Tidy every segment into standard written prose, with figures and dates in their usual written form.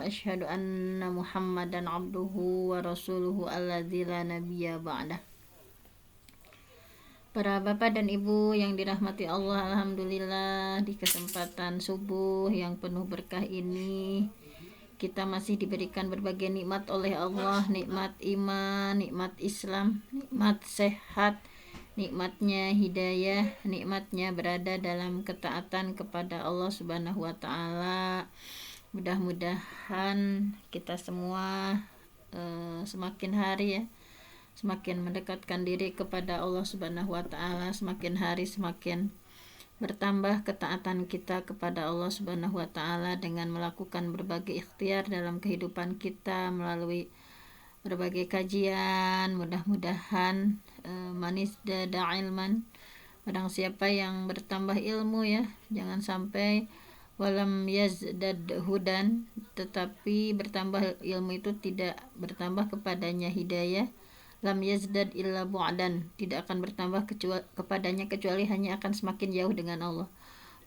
وأشهد أن محمدا عبده ورسوله الذي لا نبي بعده. Para bapak dan ibu yang dirahmati Allah, alhamdulillah di kesempatan subuh yang penuh berkah ini kita masih diberikan berbagai nikmat oleh Allah, nikmat iman, nikmat Islam, nikmat sehat, nikmatnya hidayah, nikmatnya berada dalam ketaatan kepada Allah Subhanahu wa taala. Mudah-mudahan kita semua semakin hari ya semakin mendekatkan diri kepada Allah Subhanahu wa taala, semakin hari semakin bertambah ketaatan kita kepada Allah Subhanahu wa taala dengan melakukan berbagai ikhtiar dalam kehidupan kita melalui berbagai kajian. Mudah-mudahan manis dada ilman, barang siapa yang bertambah ilmu ya, jangan sampai walam yazdad hudan, tetapi bertambah ilmu itu tidak bertambah kepadanya hidayah. Lam yazdad illa bu'dan, tidak akan bertambah kepadanya kecuali hanya akan semakin jauh dengan Allah.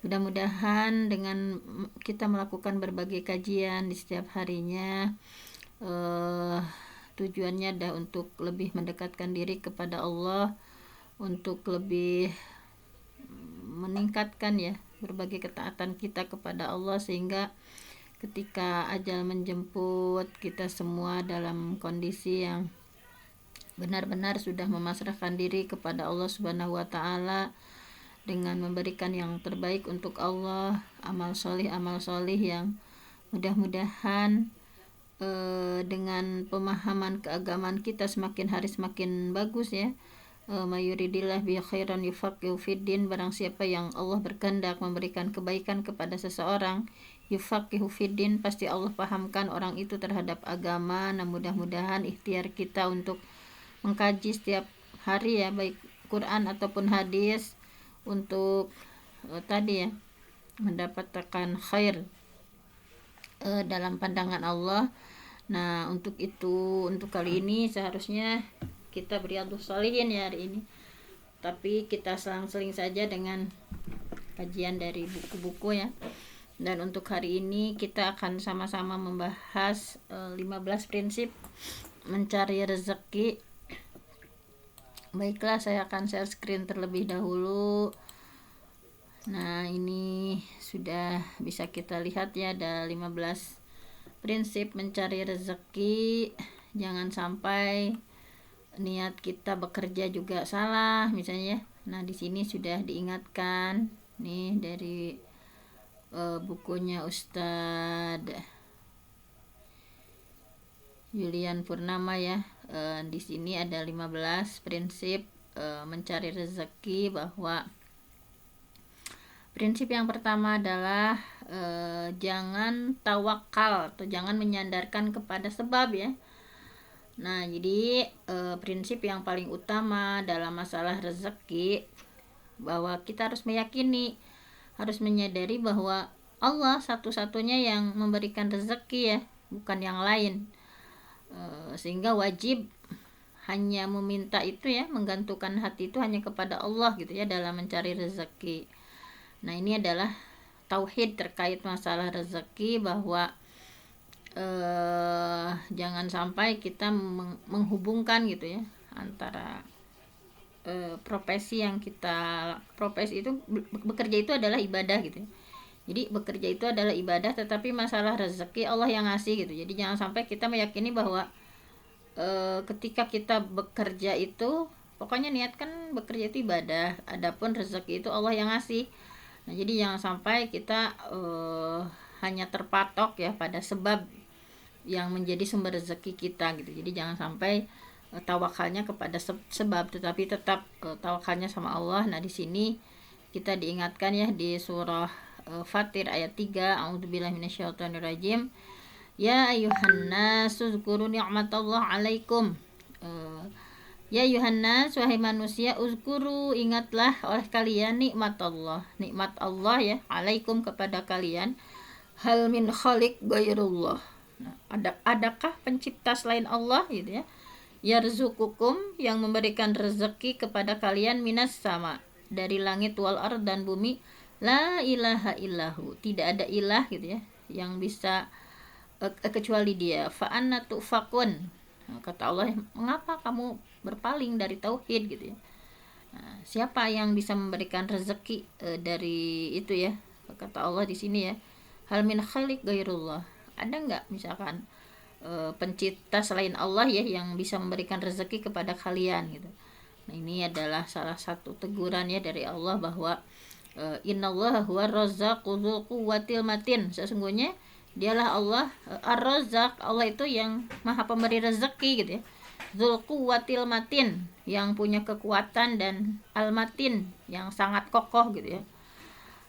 Mudah-mudahan dengan kita melakukan berbagai kajian di setiap harinya, tujuannya adalah untuk lebih mendekatkan diri kepada Allah, untuk lebih meningkatkan ya berbagai ketaatan kita kepada Allah, sehingga ketika ajal menjemput kita semua dalam kondisi yang benar-benar sudah memasrahkan diri kepada Allah Subhanahu wa taala dengan memberikan yang terbaik untuk Allah, amal solih yang mudah-mudahan dengan pemahaman keagamaan kita semakin hari semakin bagus ya. Mayuridillah bi khairan yufaqihu fiddin, barang siapa yang Allah berkehendak memberikan kebaikan kepada seseorang, yufaqihu fiddin, pasti Allah pahamkan orang itu terhadap agama. Nah, mudah-mudahan ikhtiar kita untuk mengkaji setiap hari ya, baik Quran ataupun hadis, untuk tadi ya mendapatkan khair dalam pandangan Allah. Nah, untuk itu, untuk kali ini seharusnya kita Riyadhus Shalihin ya hari ini, tapi kita selang-seling saja dengan kajian dari buku-buku ya. Dan untuk hari ini kita akan sama-sama membahas 15 prinsip mencari rezeki. Baiklah, saya akan share screen terlebih dahulu. Nah, ini sudah bisa kita lihat ya, ada 15 prinsip mencari rezeki. Jangan sampai niat kita bekerja juga salah misalnya. Nah, di sini sudah diingatkan nih dari bukunya Ustadz Julian Purnama ya. Di sini ada 15 prinsip mencari rezeki, bahwa prinsip yang pertama adalah jangan tawakal atau jangan menyandarkan kepada sebab ya. Nah, jadi prinsip yang paling utama dalam masalah rezeki, bahwa kita harus meyakini, harus menyadari bahwa Allah satu-satunya yang memberikan rezeki ya, bukan yang lain. Sehingga wajib hanya meminta itu ya, menggantungkan hati itu hanya kepada Allah gitu ya dalam mencari rezeki. Nah, ini adalah tauhid terkait masalah rezeki, bahwa jangan sampai kita menghubungkan gitu ya antara profesi itu bekerja itu adalah ibadah gitu ya. Jadi bekerja itu adalah ibadah, tetapi masalah rezeki Allah yang ngasih gitu. Jadi jangan sampai kita meyakini bahwa ketika kita bekerja itu, pokoknya niatkan bekerja itu ibadah, adapun rezeki itu Allah yang ngasih. Nah, jadi jangan sampai kita hanya terpatok ya pada sebab yang menjadi sumber rezeki kita gitu. Jadi jangan sampai tawakalnya kepada sebab, tetapi tetap tawakalnya sama Allah. Nah, di sini kita diingatkan ya di surah Fatir ayat 3, a'udzubillahi minasyaitonirrajim. Ya ayuhan nas uzkuru ni'matallah alaikum. Ya ayuhan nas, wahai manusia, uzkuru, ingatlah oleh kalian nikmat Allah ya, alaikum, kepada kalian. Hal min khaliq ghairullah. Nah, adakah pencipta selain Allah gitu ya. Yarzukukum, yang memberikan rezeki kepada kalian, minas sama, dari langit, wal ard, dan bumi. La ilaha illahu, tidak ada ilah gitu ya yang bisa kecuali dia. Fa anna tufakun. Nah, kata Allah, mengapa kamu berpaling dari tauhid gitu ya. Nah, siapa yang bisa memberikan rezeki dari itu ya? Kata Allah di sini ya, hal min khaliq gairullah. Ada nggak misalkan pencipta selain Allah ya yang bisa memberikan rezeki kepada kalian gitu. Nah, ini adalah salah satu teguran ya dari Allah bahwa innallaha huwa razzaqu dzul quwwatil matin. Sesungguhnya dialah Allah ar-razzaq. Allah itu yang maha pemberi rezeki gitu ya. Dzul quwwatil matin, yang punya kekuatan, dan al-matin, yang sangat kokoh gitu ya.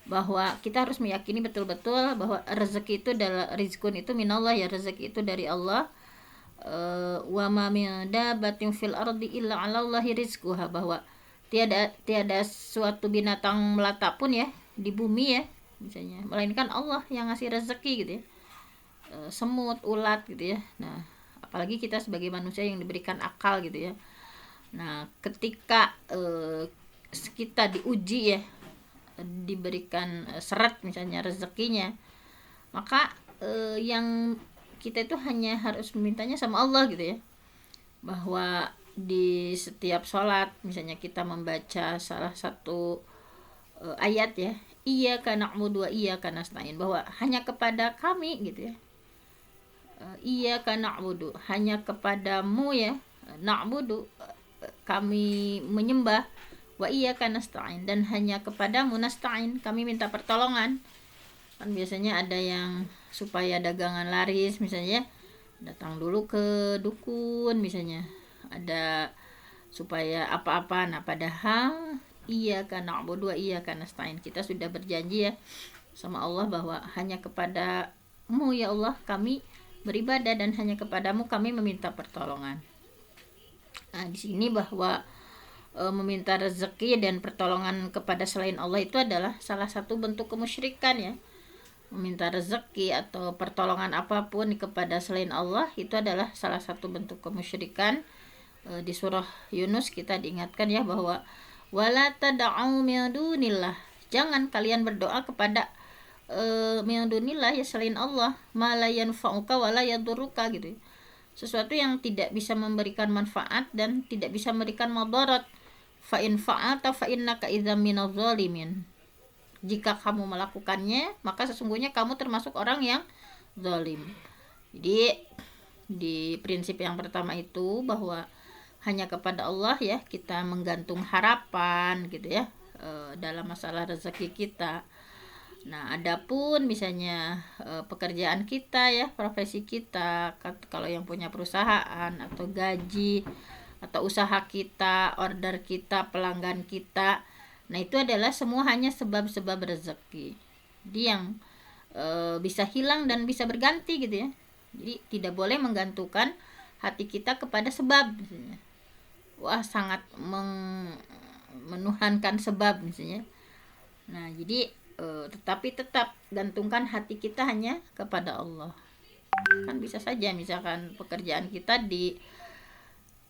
Bahwa kita harus meyakini betul-betul bahwa rezeki itu adalah rizkun itu minallah ya, rezeki itu dari Allah. Wa ma min dabatin fil ardi illa 'alallahi rizquha, bahwa tiada suatu binatang melata pun ya di bumi ya misalnya, melainkan Allah yang ngasih rezeki gitu ya. Semut, ulat gitu ya. Nah, apalagi kita sebagai manusia yang diberikan akal gitu ya. Nah, ketika kita diuji ya, diberikan seret misalnya rezekinya, maka yang kita itu hanya harus memintanya sama Allah gitu ya. Bahwa di setiap sholat misalnya kita membaca salah satu ayat ya, iyyaka na'budu wa iyyaka nasta'in, bahwa hanya kepada kami gitu ya. Iyyaka na'budu, hanya kepadamu ya, na'budu, kami menyembah, wa iyyaka nasta'in, dan hanya kepadamu nasta'in, kami minta pertolongan. Kan biasanya ada yang supaya dagangan laris misalnya, datang dulu ke dukun misalnya, ada supaya apa-apa. Nah, padahal iyyaka na'budu wa iyyaka nasta'in, kita sudah berjanji ya sama Allah bahwa hanya kepadamu ya Allah kami beribadah, dan hanya kepadamu kami meminta pertolongan. Nah, di sini bahwa meminta rezeki dan pertolongan kepada selain Allah itu adalah salah satu bentuk kemusyrikan ya. Meminta rezeki atau pertolongan apapun kepada selain Allah itu adalah salah satu bentuk kemusyrikan. Di surah Yunus kita diingatkan ya bahwa wala tad'u min dunillah, jangan kalian berdoa kepada min dunillah ya, selain Allah, ma la yanfa'uka wa la yadurruka gitu. Sesuatu yang tidak bisa memberikan manfaat dan tidak bisa memberikan madarat. Fa in fa'alta fa innaka idzam minadh zalimin. Jika kamu melakukannya, maka sesungguhnya kamu termasuk orang yang zalim. Jadi di prinsip yang pertama itu bahwa hanya kepada Allah ya kita menggantung harapan gitu ya dalam masalah rezeki kita. Nah, adapun misalnya pekerjaan kita ya, profesi kita, kalau yang punya perusahaan atau gaji atau usaha kita, order kita, pelanggan kita, nah itu adalah semua hanya sebab-sebab rezeki. Jadi yang bisa hilang dan bisa berganti gitu ya. Jadi tidak boleh menggantungkan hati kita kepada sebab misalnya. Wah, sangat menuhankan sebab misalnya. Nah, jadi tetapi tetap gantungkan hati kita hanya kepada Allah. Kan bisa saja misalkan pekerjaan kita di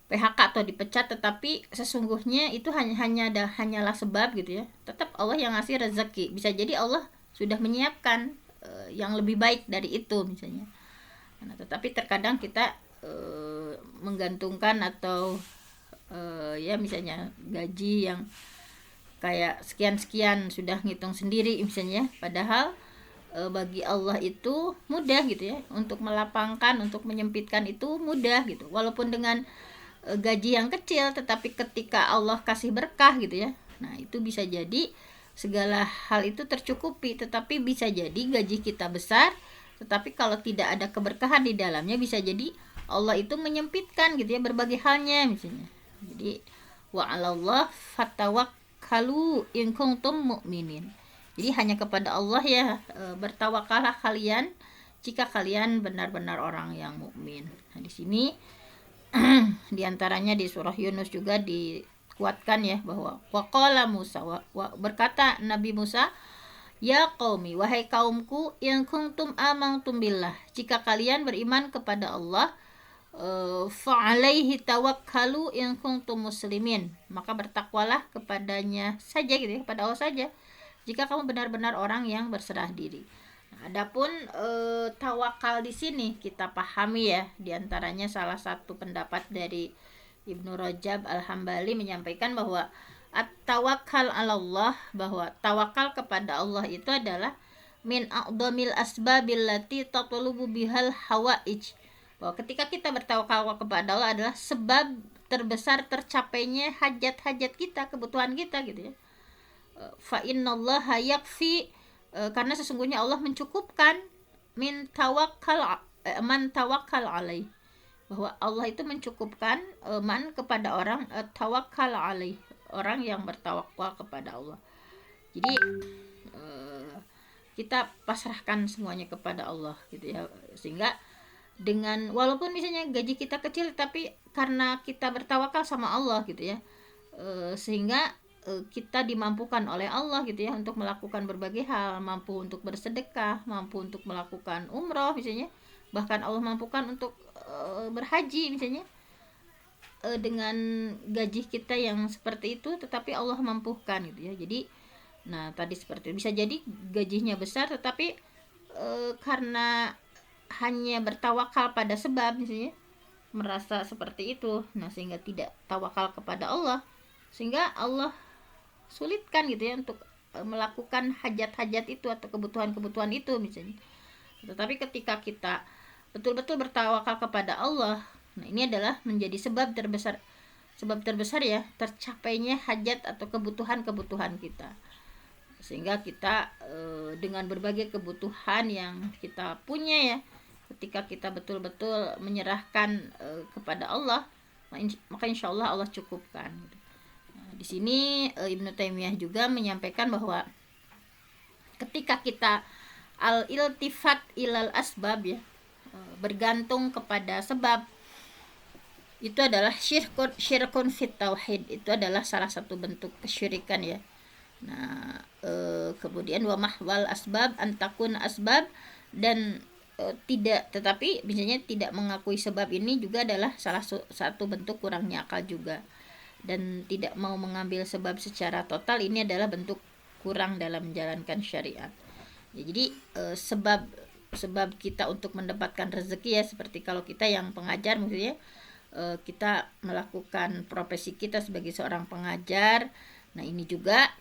PHK atau dipecat, tetapi sesungguhnya itu hanyalah sebab gitu ya. Tetap Allah yang ngasih rezeki. Bisa jadi Allah sudah menyiapkan yang lebih baik dari itu misalnya. Nah, tetapi terkadang kita menggantungkan atau ya misalnya gaji yang kayak sekian-sekian sudah ngitung sendiri misalnya, padahal bagi Allah itu mudah gitu ya, untuk melapangkan, untuk menyempitkan itu mudah gitu, walaupun dengan gaji yang kecil, tetapi ketika Allah kasih berkah gitu ya, nah itu bisa jadi segala hal itu tercukupi. Tetapi bisa jadi gaji kita besar, tetapi kalau tidak ada keberkahan di dalamnya, bisa jadi Allah itu menyempitkan gitu ya berbagai halnya misalnya. Jadi wa 'alallah fatawakkalu in kuntum mu'minin. Jadi hanya kepada Allah ya bertawakallah kalian jika kalian benar-benar orang yang mukmin. Nah, di sini diantaranya di surah Yunus juga dikuatkan ya bahwa waqala Musa, berkata Nabi Musa, ya qaumi, wahai kaumku, in kuntum amantum billah, jika kalian beriman kepada Allah, fa'alaihi tawakkalu in kuntum muslimin, maka bertakwalah kepadanya saja gitu ya, kepada Allah saja jika kamu benar-benar orang yang berserah diri. Adapun tawakal di sini kita pahami ya, diantaranya salah satu pendapat dari Ibnu Rajab Al-Hambali menyampaikan bahwa at-tawakkal 'ala Allah, bahwa tawakal kepada Allah itu adalah min a'dhamil asbabil lati tatlubu bihal hawaij. Bahwa ketika kita bertawakal kepada Allah adalah sebab terbesar tercapainya hajat-hajat kita, kebutuhan kita gitu ya. Fa innallaha yakfi, karena sesungguhnya Allah mencukupkan, min tawakkal man tawakkal alaih, bahwa Allah itu mencukupkan man kepada orang tawakkal alaih, orang yang bertawakal kepada Allah. Jadi kita pasrahkan semuanya kepada Allah gitu ya, sehingga dengan walaupun misalnya gaji kita kecil tapi karena kita bertawakal sama Allah gitu ya, sehingga kita dimampukan oleh Allah gitu ya untuk melakukan berbagai hal, mampu untuk bersedekah, mampu untuk melakukan umroh misalnya, bahkan Allah mampukan untuk berhaji misalnya, dengan gaji kita yang seperti itu tetapi Allah mampukan gitu ya. Jadi nah tadi seperti bisa jadi gajinya besar tetapi karena hanya bertawakal pada sebab misalnya, merasa seperti itu, nah sehingga tidak tawakal kepada Allah, sehingga Allah sulitkan gitu ya untuk melakukan hajat-hajat itu atau kebutuhan-kebutuhan itu misalnya. Tetapi ketika kita betul-betul bertawakal kepada Allah, nah ini adalah menjadi sebab terbesar ya tercapainya hajat atau kebutuhan-kebutuhan kita, sehingga kita dengan berbagai kebutuhan yang kita punya ya, ketika kita betul-betul menyerahkan kepada Allah, maka insya Allah Allah cukupkan. Nah, di sini Ibnu Taimiyah juga menyampaikan bahwa ketika kita al-iltifat ilal asbab ya, bergantung kepada sebab, itu adalah syirkun fit tauhid, itu adalah salah satu bentuk kesyirikan ya. Nah, kemudian wa mahwal asbab antakun asbab, dan tidak, tetapi misalnya tidak mengakui sebab ini juga adalah salah satu bentuk kurangnya akal juga, dan tidak mau mengambil sebab secara total ini adalah bentuk kurang dalam menjalankan syariat ya. Jadi sebab kita untuk mendapatkan rezeki ya, seperti kalau kita yang pengajar maksudnya, kita melakukan profesi kita sebagai seorang pengajar, nah ini juga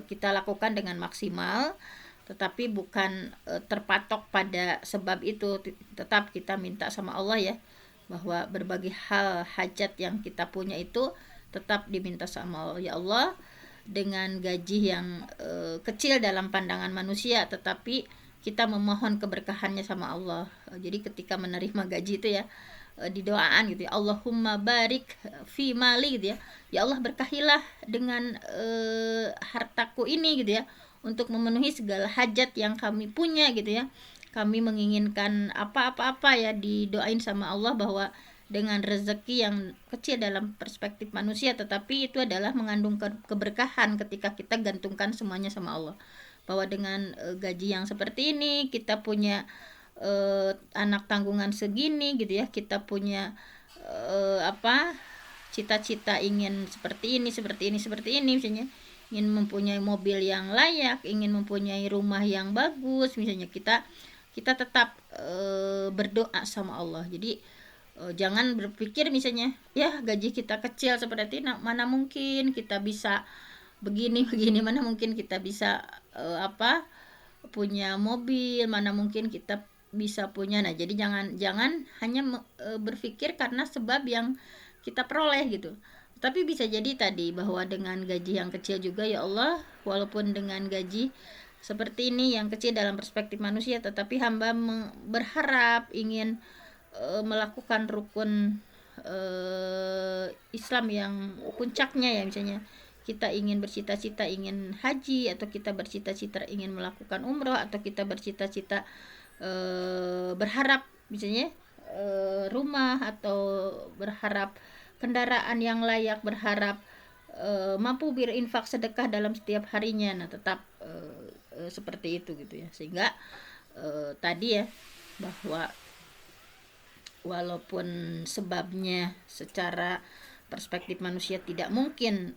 kita lakukan dengan maksimal, tetapi bukan terpatok pada sebab itu, tetap kita minta sama Allah ya, bahwa berbagai hal hajat yang kita punya itu tetap diminta sama Allah. Ya Allah, dengan gaji yang kecil dalam pandangan manusia, tetapi kita memohon keberkahannya sama Allah. Jadi ketika menerima gaji itu ya, didoaan gitu ya, Allahumma barik fi mali gitu ya, ya Allah berkahilah dengan hartaku ini gitu ya, untuk memenuhi segala hajat yang kami punya gitu ya. Kami menginginkan apa-apa ya, didoain sama Allah bahwa dengan rezeki yang kecil dalam perspektif manusia, tetapi itu adalah mengandung keberkahan ketika kita gantungkan semuanya sama Allah, bahwa dengan gaji yang seperti ini kita punya anak tanggungan segini gitu ya, kita punya cita-cita ingin seperti ini misalnya, ingin mempunyai mobil yang layak, ingin mempunyai rumah yang bagus misalnya, kita tetap berdoa sama Allah. Jadi jangan berpikir misalnya ya gaji kita kecil seperti ini, mana mungkin kita bisa begini, mana mungkin kita bisa punya mobil, mana mungkin kita bisa punya. Nah, jadi jangan hanya berpikir karena sebab yang kita peroleh gitu. Tapi bisa jadi tadi bahwa dengan gaji yang kecil juga ya Allah, walaupun dengan gaji seperti ini yang kecil dalam perspektif manusia, tetapi hamba berharap ingin melakukan rukun Islam yang puncaknya ya, misalnya kita ingin bercita-cita ingin haji, atau kita bercita-cita ingin melakukan umroh, atau kita bercita-cita berharap misalnya rumah, atau berharap kendaraan yang layak, berharap mampu berinfak sedekah dalam setiap harinya. Nah, tetap seperti itu gitu ya, sehingga tadi ya, bahwa walaupun sebabnya secara perspektif manusia tidak mungkin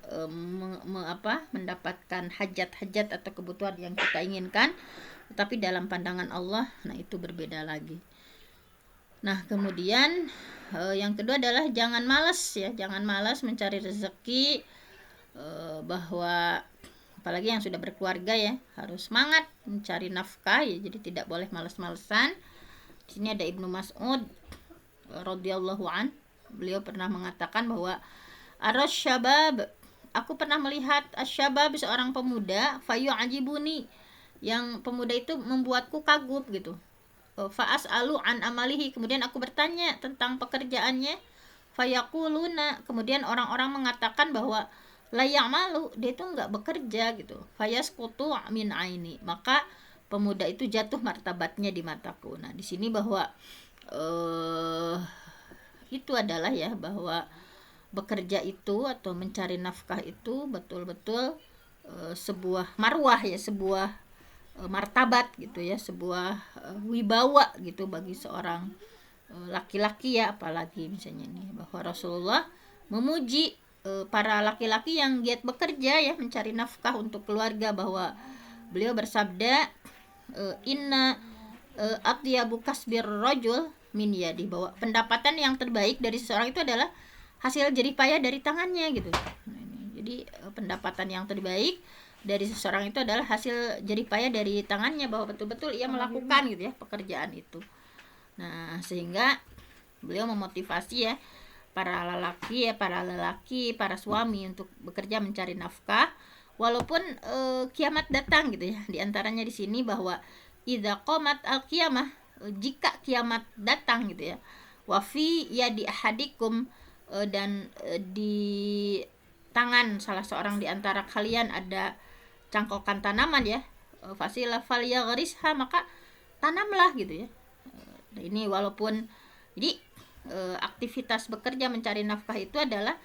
mendapatkan hajat-hajat atau kebutuhan yang kita inginkan, tetapi dalam pandangan Allah, nah itu berbeda lagi. Nah, kemudian yang kedua adalah jangan malas ya, jangan malas mencari rezeki, bahwa apalagi yang sudah berkeluarga ya, harus semangat mencari nafkah ya, jadi tidak boleh malas-malesan. Di sini ada Ibnu Mas'ud radhiyallahu an, beliau pernah mengatakan bahwa syabab, aku pernah melihat asyabab, seorang pemuda, fayu'ajibuni, yang pemuda itu membuatku kagum gitu. Fa'as'alu an amalihi, kemudian aku bertanya tentang pekerjaannya. Fayaquluna, kemudian orang-orang mengatakan bahwa layak malu, dia itu nggak bekerja gitu. Fayasqutu min aini, maka pemuda itu jatuh martabatnya di mataku. Nah, di sini bahwa itu adalah ya, bahwa bekerja itu atau mencari nafkah itu betul-betul sebuah marwah ya, sebuah martabat gitu ya, sebuah wibawa gitu bagi seorang laki-laki ya, apalagi misalnya nih bahwa Rasulullah memuji para laki-laki yang giat bekerja ya, mencari nafkah untuk keluarga, bahwa beliau bersabda inna atyabu kasbir rajul min yadi, bahwa pendapatan yang terbaik dari seseorang itu adalah hasil jerih payah dari tangannya gitu. Nah, ini. Jadi pendapatan yang terbaik dari seseorang itu adalah hasil jerih payah dari tangannya, bahwa betul-betul ia melakukan gitu ya pekerjaan itu. Nah, sehingga beliau memotivasi ya para lelaki, para suami untuk bekerja mencari nafkah walaupun kiamat datang gitu ya. Di antaranya di sini bahwa idza qamat al-qiyamah, jika kiamat datang gitu ya, wa fi yadi ahadikum, dan di tangan salah seorang di antara kalian ada cangkokan tanaman ya, fasila falyaghrisha, maka tanamlah gitu ya. Nah, ini walaupun jadi aktivitas bekerja mencari nafkah itu adalah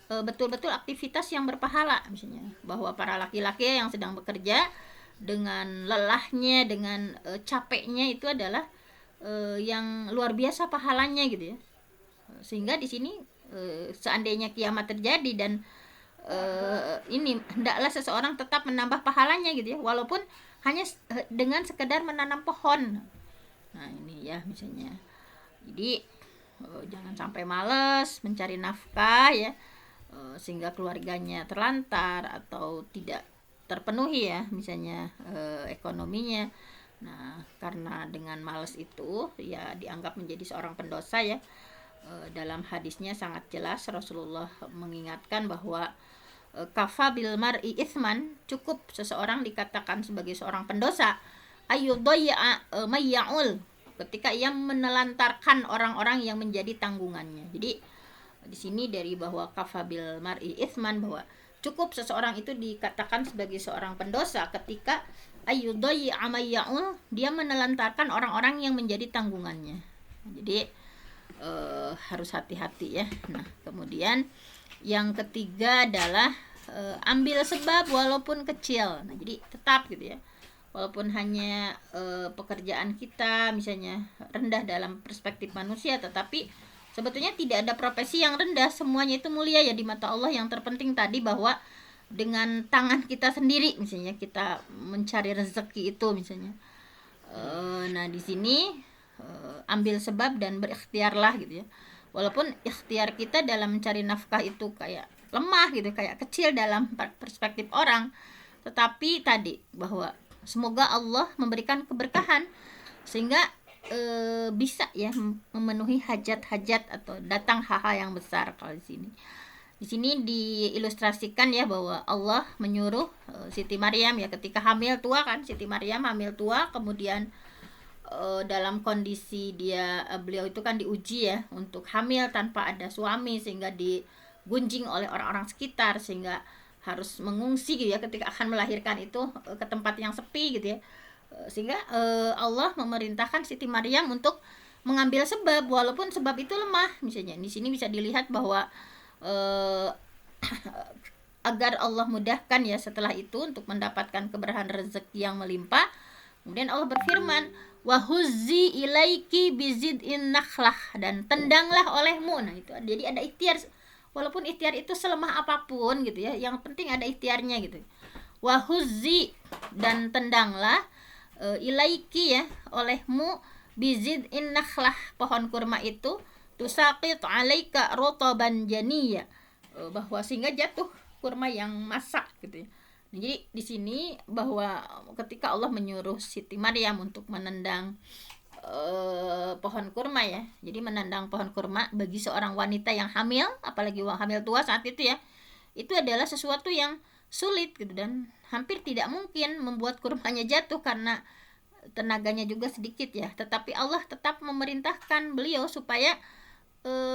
betul-betul aktivitas yang berpahala, misalnya bahwa para laki-laki yang sedang bekerja dengan lelahnya, dengan capeknya, itu adalah yang luar biasa pahalanya gitu ya. Sehingga di sini seandainya kiamat terjadi dan ini hendaklah seseorang tetap menambah pahalanya gitu ya, walaupun hanya dengan sekedar menanam pohon. Nah, ini ya misalnya. Jadi jangan sampai malas mencari nafkah ya, sehingga keluarganya terlantar atau tidak terpenuhi ya misalnya ekonominya. Nah, karena dengan malas itu ya dianggap menjadi seorang pendosa ya. Dalam hadisnya sangat jelas Rasulullah mengingatkan bahwa kafa bil mar'i itsman, cukup seseorang dikatakan sebagai seorang pendosa, ayyudayya mayyaul, ketika ia menelantarkan orang-orang yang menjadi tanggungannya. Jadi di sini dari bahwa kafabil mar'i itsman, bahwa cukup seseorang itu dikatakan sebagai seorang pendosa ketika ayyudayya amayyaul, dia menelantarkan orang-orang yang menjadi tanggungannya. Jadi harus hati-hati ya. Nah, kemudian yang ketiga adalah ambil sebab walaupun kecil. Nah, jadi tetap gitu ya, walaupun hanya pekerjaan kita misalnya rendah dalam perspektif manusia, tetapi sebetulnya tidak ada profesi yang rendah, semuanya itu mulia ya di mata Allah. Yang terpenting tadi bahwa dengan tangan kita sendiri misalnya kita mencari rezeki itu misalnya. Nah, di sini ambil sebab dan berikhtiarlah gitu ya, walaupun ikhtiar kita dalam mencari nafkah itu kayak lemah gitu, kayak kecil dalam perspektif orang, tetapi tadi bahwa semoga Allah memberikan keberkahan sehingga bisa ya memenuhi hajat-hajat atau datang hal-hal yang besar. Kalau di sini diilustrasikan ya bahwa Allah menyuruh Siti Maryam ya ketika hamil tua kan, Siti Maryam hamil tua, kemudian dalam kondisi beliau itu kan diuji ya untuk hamil tanpa ada suami, sehingga digunjing oleh orang-orang sekitar sehingga harus mengungsi gitu ya ketika akan melahirkan itu ke tempat yang sepi gitu ya. Sehingga Allah memerintahkan Siti Maryam untuk mengambil sebab walaupun sebab itu lemah. Misalnya di sini bisa dilihat bahwa agar Allah mudahkan ya setelah itu untuk mendapatkan keberkahan rezeki yang melimpah. Kemudian Allah berfirman, wahuzzi ilaiki bizid'in nakhlah, dan tendanglah olehmu. Nah, itu jadi ada ikhtiar, walaupun ikhtiar itu selemah apapun gitu ya, yang penting ada ikhtiarnya gitu. Wahuzzi, dan tendanglah ilaiki ya, olehmu, bizid nakhlah, pohon kurma itu, tusaqit alaika rotoban janiya, bahwa sehingga jatuh kurma yang masak gitu ya. Jadi di sini bahwa ketika Allah menyuruh Siti Maryam untuk menendang pohon kurma ya, jadi menendang pohon kurma bagi seorang wanita yang hamil, apalagi hamil tua saat itu ya, itu adalah sesuatu yang sulit gitu, dan hampir tidak mungkin membuat kurmanya jatuh karena tenaganya juga sedikit ya. Tetapi Allah tetap memerintahkan beliau supaya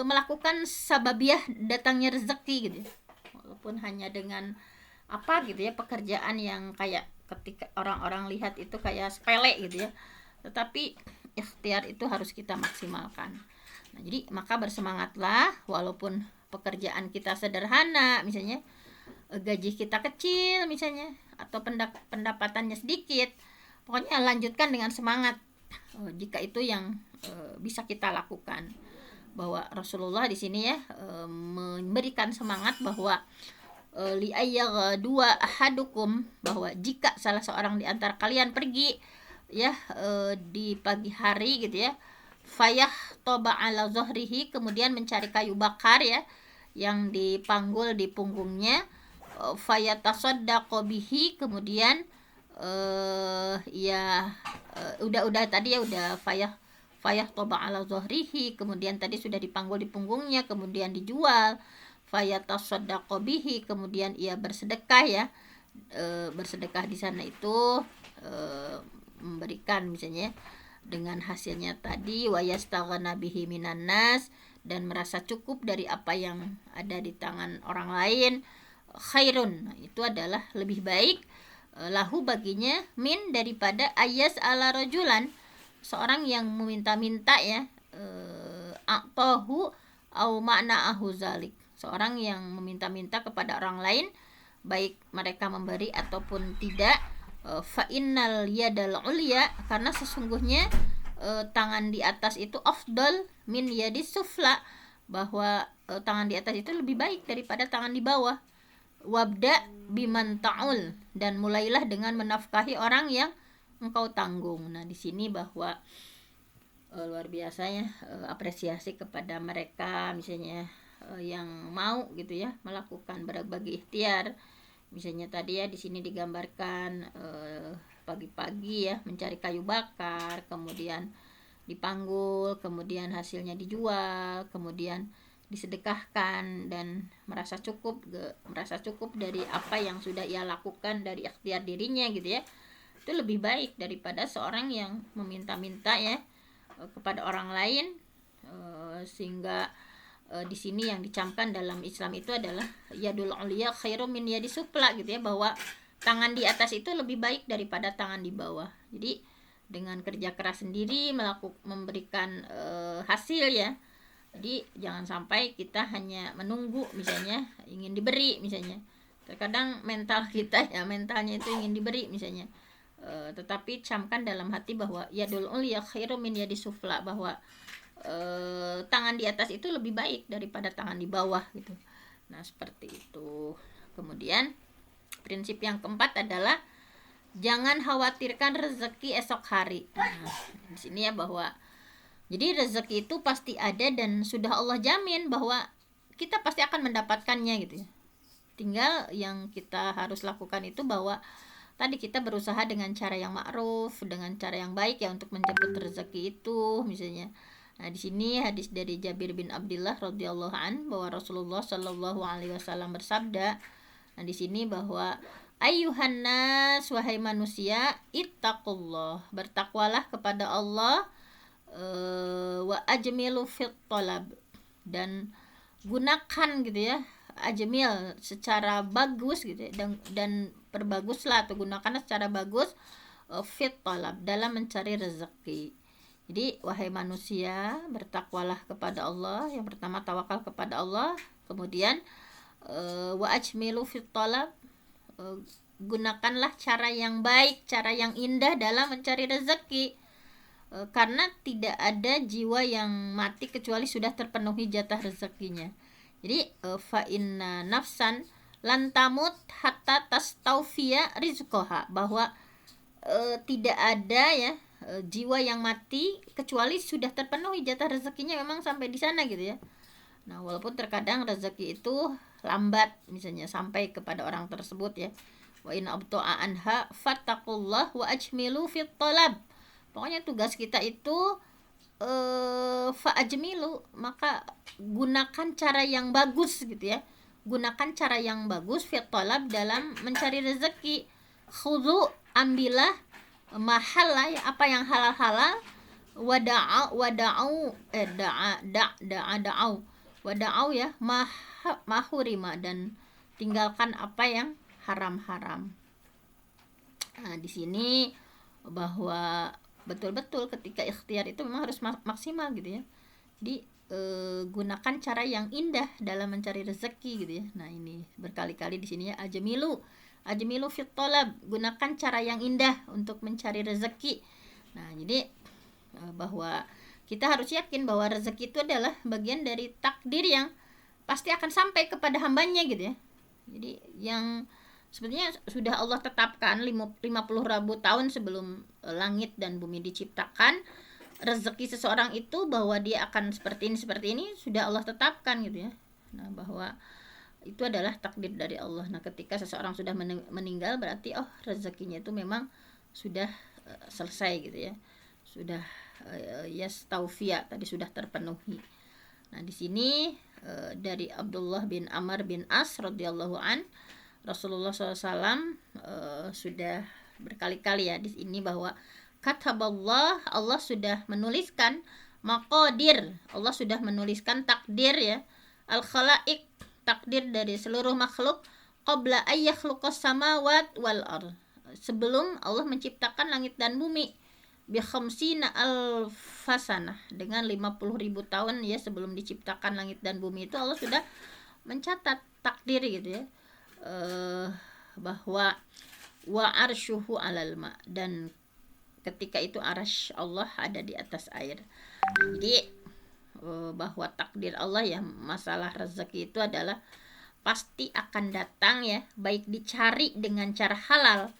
melakukan sababiah datangnya rezeki gitu ya. Walaupun hanya dengan apa gitu ya, pekerjaan yang kayak ketika orang-orang lihat itu kayak sepele gitu ya, tetapi ikhtiar itu harus kita maksimalkan. Nah, jadi maka bersemangatlah walaupun pekerjaan kita sederhana, misalnya gaji kita kecil misalnya, atau pendapatannya sedikit, pokoknya lanjutkan dengan semangat jika itu yang bisa kita lakukan. Bahwa Rasulullah di sini ya memberikan semangat bahwa li ayyaghdua ahadukum, bahwa jika salah seorang di antara kalian pergi ya di pagi hari gitu ya, fayah toba ala zohrihi, kemudian mencari kayu bakar ya yang dipanggul di punggungnya, fayatasaddaqu bihi, kemudian udah tadi ya, udah fayah toba ala zohrihi, kemudian tadi sudah dipanggul di punggungnya, kemudian dijual, fayatasaddaqu bihi, kemudian ia bersedekah ya, bersedekah di sana itu memberikan misalnya dengan hasilnya tadi, wa yastaghna bihi minan nas, dan merasa cukup dari apa yang ada di tangan orang lain, khairun, itu adalah lebih baik, lahu baginya, min daripada ayas ala rajulan, seorang yang meminta-minta ya, aqtahu au ma'na'ahu zalik, seorang yang meminta-minta kepada orang lain, baik mereka memberi ataupun tidak, fa innal yadal ulya, karena sesungguhnya tangan di atas itu afdal min yadis sufla, bahwa tangan di atas itu lebih baik daripada tangan di bawah. Wabda biman ta'ul, dan mulailah dengan menafkahi orang yang engkau tanggung. Nah di sini bahwa luar biasa ya, apresiasi kepada mereka misalnya yang mau gitu ya melakukan berbagai ikhtiar. Misalnya tadi ya di sini digambarkan pagi-pagi ya mencari kayu bakar, kemudian dipanggul, kemudian hasilnya dijual, kemudian disedekahkan, dan merasa cukup dari apa yang sudah ia lakukan dari ikhtiar dirinya gitu ya. Itu lebih baik daripada seorang yang meminta-minta ya kepada orang lain, sehingga di sini yang dicamkan dalam Islam itu adalah yadul uliya khairum min yadi sufla gitu ya, bahwa tangan di atas itu lebih baik daripada tangan di bawah. Jadi dengan kerja keras sendiri memberikan hasil ya. Jadi jangan sampai kita hanya menunggu misalnya ingin diberi misalnya. Terkadang mentalnya itu ingin diberi misalnya. Tetapi camkan dalam hati bahwa yadul uliya khairum min yadi sufla, bahwa tangan di atas itu lebih baik daripada tangan di bawah gitu. Nah seperti itu. Kemudian prinsip yang keempat adalah jangan khawatirkan rezeki esok hari. Nah, di sini ya bahwa jadi rezeki itu pasti ada dan sudah Allah jamin bahwa kita pasti akan mendapatkannya gitu ya. Tinggal yang kita harus lakukan itu bahwa tadi kita berusaha dengan cara yang ma'ruf, dengan cara yang baik ya untuk menjemput rezeki itu misalnya. Nah, di sini hadis dari Jabir bin Abdullah radhiyallahu an, bahwa Rasulullah shallallahu alaihi wasallam bersabda. Nah, di sini bahwa ayyuhan nas, wahai manusia, ittaqullah, bertakwalah kepada Allah, wa ajmilu fit talab, dan gunakan gitu ya, ajmil secara bagus gitu ya, dan perbaguslah atau gunakanlah secara bagus fit talab, dalam mencari rezeki. Jadi wahai manusia, bertakwalah kepada Allah. Yang pertama tawakal kepada Allah, kemudian wa ajmilu fit talab, gunakanlah cara yang baik, cara yang indah dalam mencari rezeki, karena tidak ada jiwa yang mati kecuali sudah terpenuhi jatah rezekinya. Jadi fa inna nafsan lan tamut hatta tastawfiya rizqaha, bahwa tidak ada ya jiwa yang mati kecuali sudah terpenuhi jatah rezekinya memang sampai di sana gitu ya. Nah, walaupun terkadang rezeki itu lambat misalnya sampai kepada orang tersebut ya. Wa in abta'a anha fattaqullah wa ajmilu fit talab. Pokoknya tugas kita itu fa ajmilu, maka gunakan cara yang bagus gitu ya. Gunakan cara yang bagus fit talab dalam mencari rezeki. Khudhu, ambillah mahal ya, apa yang halal-halal, wada'u wada'au ya mahurima, dan tinggalkan apa yang haram-haram. Nah, di sini bahwa betul-betul ketika ikhtiar itu memang harus maksimal gitu ya. Jadi gunakan cara yang indah dalam mencari rezeki gitu ya. Nah, ini berkali-kali di sini ya, ajmilu fit talab, gunakan cara yang indah untuk mencari rezeki. Nah, jadi bahwa kita harus yakin bahwa rezeki itu adalah bagian dari takdir yang pasti akan sampai kepada hambanya gitu ya. Jadi yang sebetulnya sudah Allah tetapkan 50.000 tahun sebelum langit dan bumi diciptakan, rezeki seseorang itu bahwa dia akan seperti ini sudah Allah tetapkan gitu ya. Nah, bahwa itu adalah takdir dari Allah. Nah, ketika seseorang sudah meninggal berarti rezekinya itu memang sudah selesai gitu ya. Sudah yastaufia, tadi sudah terpenuhi. Nah, di sini dari Abdullah bin Amr bin As radhiyallahu an, Rasulullah SAW sudah berkali-kali ya di sini bahwa kataballah, Allah sudah menuliskan maqadir, Allah sudah menuliskan takdir ya, al khalaik, takdir dari seluruh makhluk, qabla ayyakhluqas samawat wal ard, sebelum Allah menciptakan langit dan bumi, bi khamsina alfasanah, dengan 50.000 tahun ya sebelum diciptakan langit dan bumi itu Allah sudah mencatat takdir gitu ya. Bahwa wa arsyuhu alal ma, dan ketika itu arasy Allah ada di atas air. Jadi bahwa takdir Allah ya masalah rezeki itu adalah pasti akan datang ya, baik dicari dengan cara halal.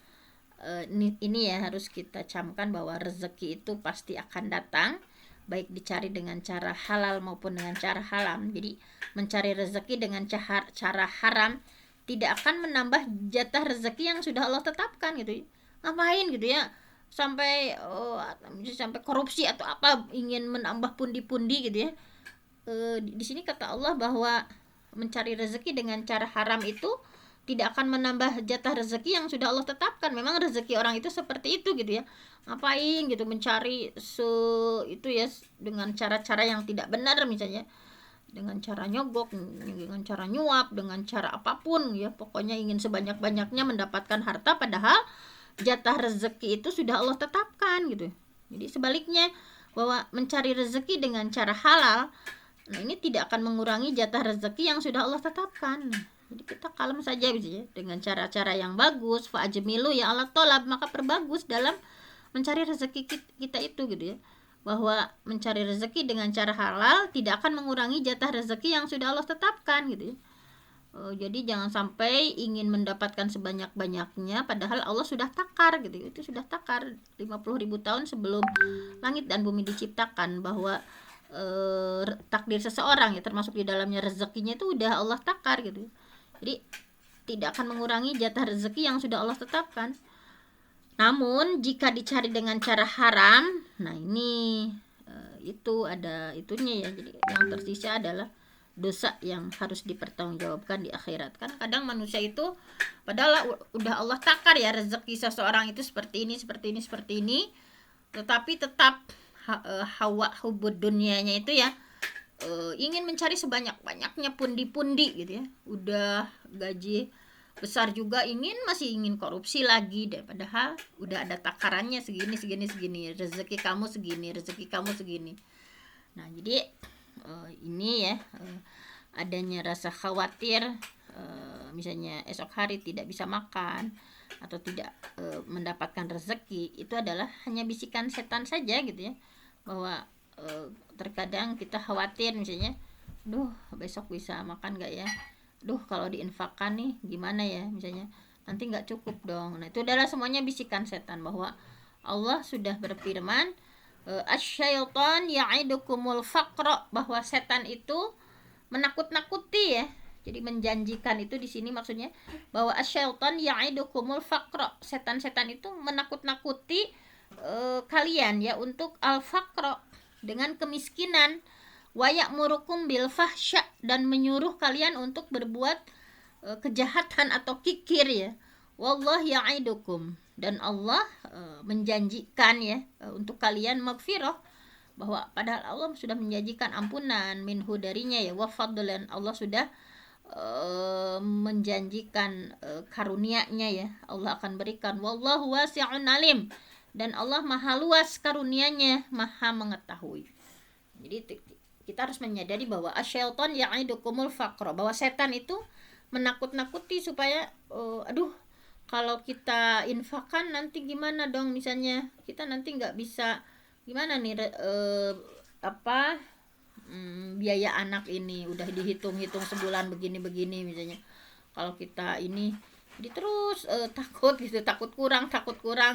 Ini ya harus kita camkan bahwa rezeki itu pasti akan datang baik dicari dengan cara halal maupun dengan cara haram. Jadi mencari rezeki dengan cara haram tidak akan menambah jatah rezeki yang sudah Allah tetapkan gitu. Ngapain gitu ya sampai sampai korupsi atau apa, ingin menambah pundi-pundi gitu ya. Di sini kata Allah bahwa mencari rezeki dengan cara haram itu tidak akan menambah jatah rezeki yang sudah Allah tetapkan. Memang rezeki orang itu seperti itu gitu ya. Ngapain gitu mencari itu ya dengan cara-cara yang tidak benar, misalnya dengan cara nyogok, dengan cara nyuap, dengan cara apapun ya, pokoknya ingin sebanyak-banyaknya mendapatkan harta padahal jatah rezeki itu sudah Allah tetapkan gitu. Jadi sebaliknya, bahwa mencari rezeki dengan cara halal, nah ini tidak akan mengurangi jatah rezeki yang sudah Allah tetapkan. Jadi kita kalem saja gitu ya, dengan cara-cara yang bagus, fa ajmilu ya Allah tolab, maka perbagus dalam mencari rezeki kita itu gitu ya. Bahwa mencari rezeki dengan cara halal tidak akan mengurangi jatah rezeki yang sudah Allah tetapkan gitu ya. Jadi jangan sampai ingin mendapatkan sebanyak-banyaknya padahal Allah sudah takar gitu. Itu sudah takar 50.000 tahun sebelum langit dan bumi diciptakan, bahwa takdir seseorang ya termasuk di dalamnya rezekinya itu udah Allah takar gitu. Jadi tidak akan mengurangi jatah rezeki yang sudah Allah tetapkan. Namun jika dicari dengan cara haram, nah ini itu ada itunya ya. Jadi yang tersisa adalah dosa yang harus dipertanggungjawabkan di akhirat. Kan kadang manusia itu padahal udah Allah takar ya rezeki seseorang itu seperti ini, tetapi tetap hawa hubud dunianya itu ya, ingin mencari sebanyak-banyaknya pundi-pundi gitu ya. Udah gaji besar juga masih ingin korupsi lagi deh, padahal udah ada takarannya segini, rezeki kamu segini. Nah, jadi ini ya, adanya rasa khawatir misalnya esok hari tidak bisa makan atau tidak mendapatkan rezeki, itu adalah hanya bisikan setan saja gitu ya. Bahwa terkadang kita khawatir misalnya, besok bisa makan gak ya, kalau diinfakkan nih gimana ya, misalnya nanti nggak cukup dong. Nah, itu adalah semuanya bisikan setan, bahwa Allah sudah berfirman, asyaiton ya'idukumul faqra, bahwa setan itu menakut-nakuti ya. Jadi menjanjikan itu di sini maksudnya bahwa asyaiton ya'idukumul faqra, setan-setan itu menakut-nakuti kalian ya untuk al-faqra, dengan kemiskinan, wa ya'murukum bil fahsya, dan menyuruh kalian untuk berbuat kejahatan atau kikir ya. Wallah ya'idukum, dan Allah menjanjikan ya untuk kalian magfirah, bahwa padahal Allah sudah menjanjikan ampunan minhu darinya ya, wa fadlan, Allah sudah menjanjikan karunia-Nya ya, Allah akan berikan. Wallahu wasi'un alim, dan Allah maha luas karunia-Nya, maha mengetahui. Jadi kita harus menyadari bahwa asyaiton ya'idukumul faqra, bahwa setan itu menakut-nakuti supaya kalau kita infakkan nanti gimana dong, misalnya kita nanti nggak bisa gimana nih biaya anak ini udah dihitung-hitung sebulan begini-begini misalnya. Kalau kita ini jadi terus takut gitu, takut kurang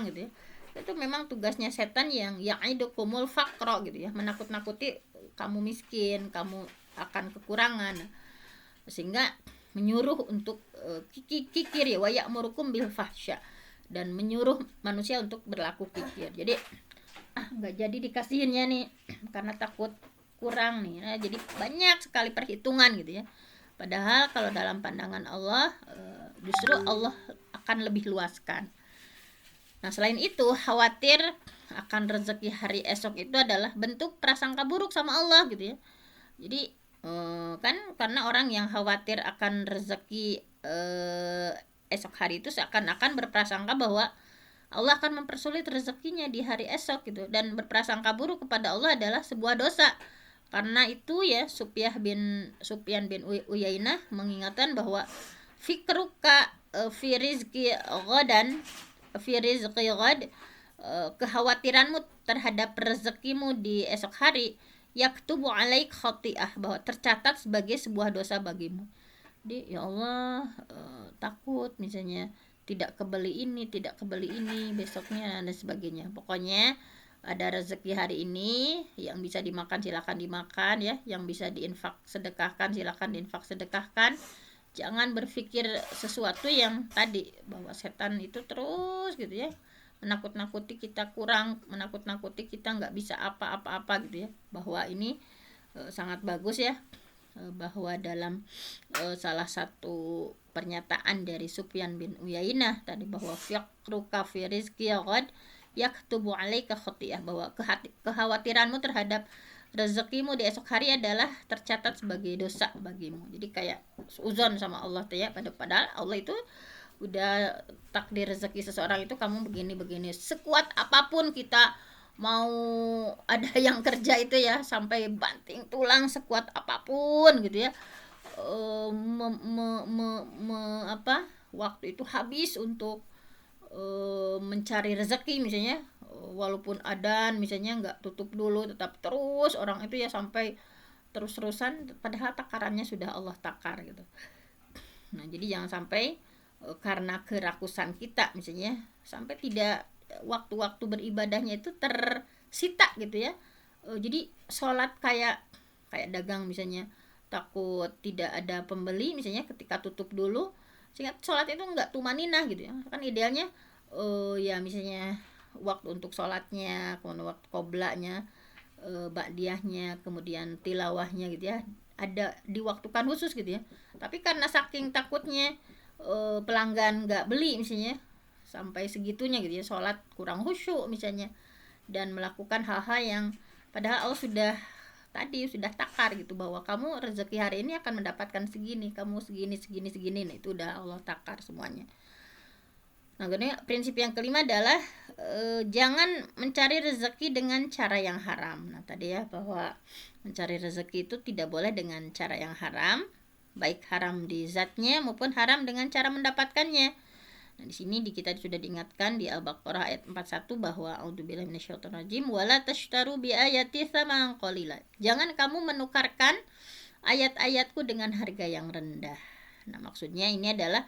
gitu ya. Itu memang tugasnya setan yang ya'idukumul faqra gitu ya, menakut-nakuti kamu miskin, kamu akan kekurangan, sehingga menyuruh untuk kikir ya, wa ya'murukum bil fahsya, dan menyuruh manusia untuk berlaku kikir. Jadi nggak jadi dikasihinnya nih karena takut kurang nih. Nah, jadi banyak sekali perhitungan gitu ya. Padahal kalau dalam pandangan Allah justru Allah akan lebih luaskan. Nah, selain itu khawatir akan rezeki hari esok itu adalah bentuk prasangka buruk sama Allah gitu ya. Jadi kan karena orang yang khawatir akan rezeki esok hari itu seakan-akan berprasangka bahwa Allah akan mempersulit rezekinya di hari esok gitu, dan berprasangka buruk kepada Allah adalah sebuah dosa. Karena itu ya Sufyan bin Uyainah mengingatkan bahwa fikruka fi rizqi ghadan fi rizqi ghad, kekhawatiranmu terhadap rezekimu di esok hari, yaktubu alaik khati'ah, bahwa tercatat sebagai sebuah dosa bagimu. Jadi ya Allah takut misalnya tidak kebeli ini besoknya dan sebagainya. Pokoknya ada rezeki hari ini yang bisa dimakan silakan dimakan ya, yang bisa diinfak sedekahkan silakan diinfak sedekahkan. Jangan berpikir sesuatu yang tadi, bahwa setan itu terus gitu ya menakut-nakuti kita kurang, menakut-nakuti kita nggak bisa apa-apa gitu ya. Bahwa ini sangat bagus ya, bahwa dalam salah satu pernyataan dari Sufyan bin Uyainah tadi, bahwa fiqruka fi rizqi ghad yaktubu alaika khati'ah, bahwa kekhawatiranmu terhadap rezekimu di esok hari adalah tercatat sebagai dosa bagimu. Jadi kayak uzon sama Allah tuh ya, padahal Allah itu udah takdir rezeki seseorang itu kamu begini sekuat apapun kita mau ada yang kerja itu ya sampai banting tulang sekuat apapun gitu ya, waktu itu habis untuk mencari rezeki misalnya, walaupun adzan misalnya nggak tutup dulu, tetap terus orang itu ya sampai terus-terusan, padahal takarannya sudah Allah takar gitu. Nah jadi jangan sampai karena kerakusan kita misalnya sampai tidak waktu-waktu beribadahnya itu tersita gitu ya. Jadi sholat kayak dagang misalnya, takut tidak ada pembeli misalnya ketika tutup dulu, sehingga sholat itu nggak tumaninah gitu ya. Kan idealnya ya misalnya waktu untuk sholatnya, kemudian waktu qoblanya, ba'diyahnya, kemudian tilawahnya gitu ya, ada diwaktukan khusus gitu ya. Tapi karena saking takutnya pelanggan nggak beli misalnya sampai segitunya gitu ya, sholat kurang khusyuk misalnya, dan melakukan hal-hal yang padahal Allah sudah takar gitu, bahwa kamu rezeki hari ini akan mendapatkan segini, kamu segini. Nah itu udah Allah takar semuanya. Nah kemudian prinsip yang kelima adalah jangan mencari rezeki dengan cara yang haram. Nah tadi ya, bahwa mencari rezeki itu tidak boleh dengan cara yang haram, baik haram di zatnya maupun haram dengan cara mendapatkannya. Nah, di sini kita sudah diingatkan di Al-Baqarah ayat 41 bahwa auzubillahi minasyaitonirrajim wala tashtaru bi ayati tsaman qalila. Jangan kamu menukarkan ayat-ayatku dengan harga yang rendah. Nah, maksudnya ini adalah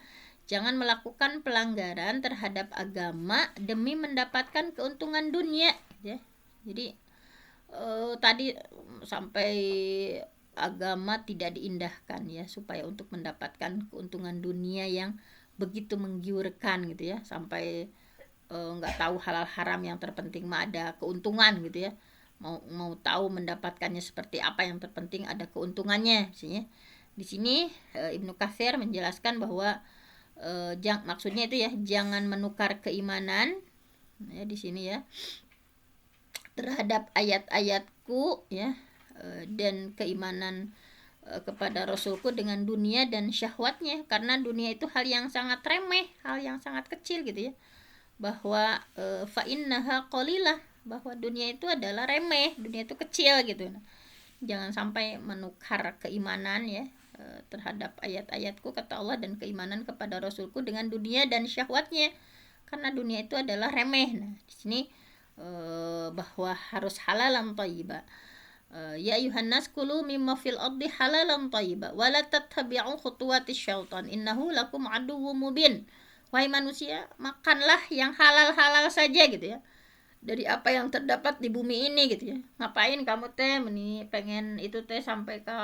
Jangan melakukan pelanggaran terhadap agama demi mendapatkan keuntungan dunia, ya. Jadi tadi sampai agama tidak diindahkan ya, supaya untuk mendapatkan keuntungan dunia yang begitu menggiurkan gitu ya, sampai nggak tahu halal haram, yang terpenting mah ada keuntungan gitu ya. Mau tahu mendapatkannya seperti apa, yang terpenting ada keuntungannya. Di sini Ibnu Katsir menjelaskan bahwa maksudnya itu ya, jangan menukar keimanan ya di sini ya terhadap ayat-ayatku ya, dan keimanan kepada Rasulku dengan dunia dan syahwatnya, karena dunia itu hal yang sangat remeh, hal yang sangat kecil gitu ya, bahwa fa innaha qalilah, bahwa dunia itu adalah remeh, dunia itu kecil gitu. Jangan sampai menukar keimanan ya terhadap ayat-ayatku kata Allah dan keimanan kepada Rasulku dengan dunia dan syahwatnya, karena dunia itu adalah remeh. Nah di sini bahwa harus halalan thayyiba. Ya ayuhan nas kulu mimma fil ardi halalan thayyiba wa la tattabi'u khutuwatis syaitan innahu lakum aduwwum mubin. Wahai manusia, makanlah yang halal-halal saja gitu ya, dari apa yang terdapat di bumi ini gitu ya. Ngapain kamu teh pengen itu teh sampai ke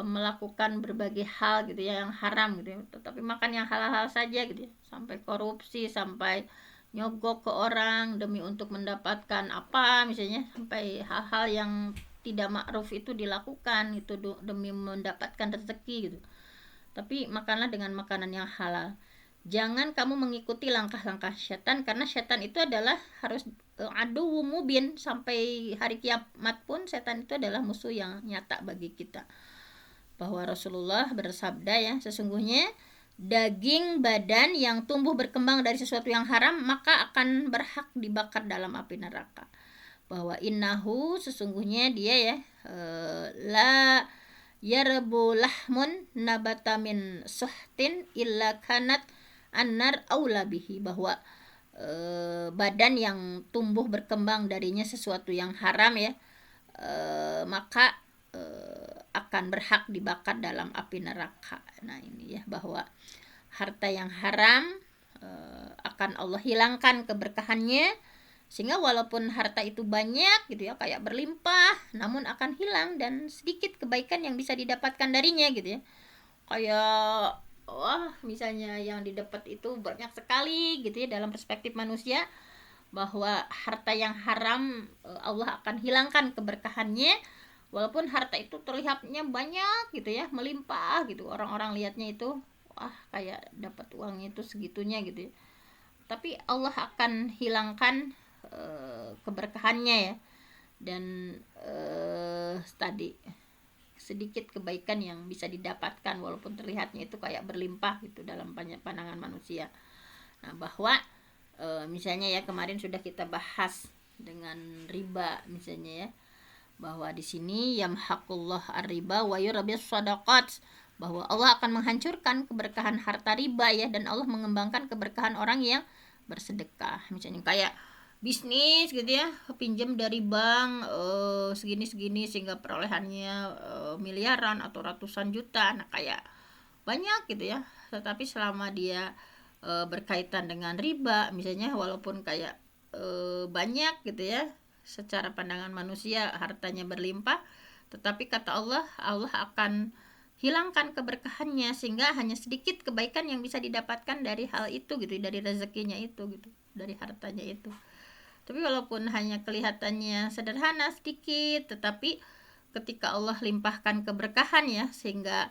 melakukan berbagai hal gitu ya yang haram gitu ya, tetapi makan yang halal-halal saja gitu ya, sampai korupsi, sampai nyogok ke orang demi untuk mendapatkan apa misalnya, sampai hal-hal yang tidak ma'ruf itu dilakukan itu demi mendapatkan rezeki gitu. Tapi makanlah dengan makanan yang halal. Jangan kamu mengikuti langkah-langkah setan, karena setan itu adalah harus adu mubin, sampai hari kiamat pun setan itu adalah musuh yang nyata bagi kita. Bahwa Rasulullah bersabda ya, sesungguhnya daging badan yang tumbuh berkembang dari sesuatu yang haram maka akan berhak dibakar dalam api neraka. Bahwa innahu, sesungguhnya dia ya, la yarbu lahmun nabata min suhtin illa kanat annar aula bihi, bahwa badan yang tumbuh berkembang darinya sesuatu yang haram ya, maka akan berhak dibakar dalam api neraka. Nah ini ya, bahwa harta yang haram akan Allah hilangkan keberkahannya, sehingga walaupun harta itu banyak gitu ya, kayak berlimpah, namun akan hilang dan sedikit kebaikan yang bisa didapatkan darinya gitu ya. Kayak misalnya yang didapat itu banyak sekali gitu ya, dalam perspektif manusia, bahwa harta yang haram Allah akan hilangkan keberkahannya, walaupun harta itu terlihatnya banyak gitu ya, melimpah gitu, orang-orang lihatnya itu kayak dapat uangnya itu segitunya gitu ya, tapi Allah akan hilangkan keberkahannya ya, dan tadi sedikit kebaikan yang bisa didapatkan walaupun terlihatnya itu kayak berlimpah gitu dalam pandangan manusia. Nah bahwa misalnya ya, kemarin sudah kita bahas dengan riba misalnya ya, bahwa di sini yamhaqullah ar-riba wa yurabis shadaqat, bahwa Allah akan menghancurkan keberkahan harta riba ya, dan Allah mengembangkan keberkahan orang yang bersedekah. Misalnya kayak bisnis gitu ya, pinjam dari bank segini-segini sehingga perolehannya miliaran atau ratusan juta, nah kayak banyak gitu ya, tetapi selama dia berkaitan dengan riba misalnya, walaupun kayak banyak gitu ya, secara pandangan manusia hartanya berlimpah, tetapi kata Allah akan hilangkan keberkahannya, sehingga hanya sedikit kebaikan yang bisa didapatkan dari hal itu gitu, dari rezekinya itu gitu, dari hartanya itu. Tapi walaupun hanya kelihatannya sederhana sedikit, tetapi ketika Allah limpahkan keberkahan ya, sehingga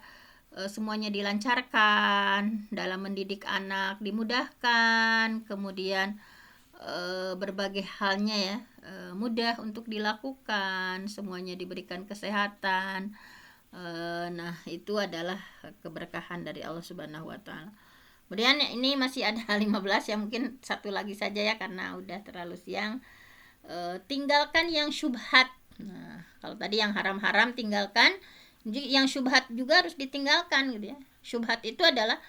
semuanya dilancarkan, dalam mendidik anak dimudahkan, kemudian berbagai halnya ya mudah untuk dilakukan, semuanya diberikan kesehatan. Nah itu adalah keberkahan dari Allah Subhanahu wa Ta'ala. Kemudian ini masih ada 15 ya, mungkin satu lagi saja ya karena udah terlalu siang. Tinggalkan yang syubhat. Nah kalau tadi yang haram-haram tinggalkan, yang syubhat juga harus ditinggalkan gitu ya. Syubhat itu adalah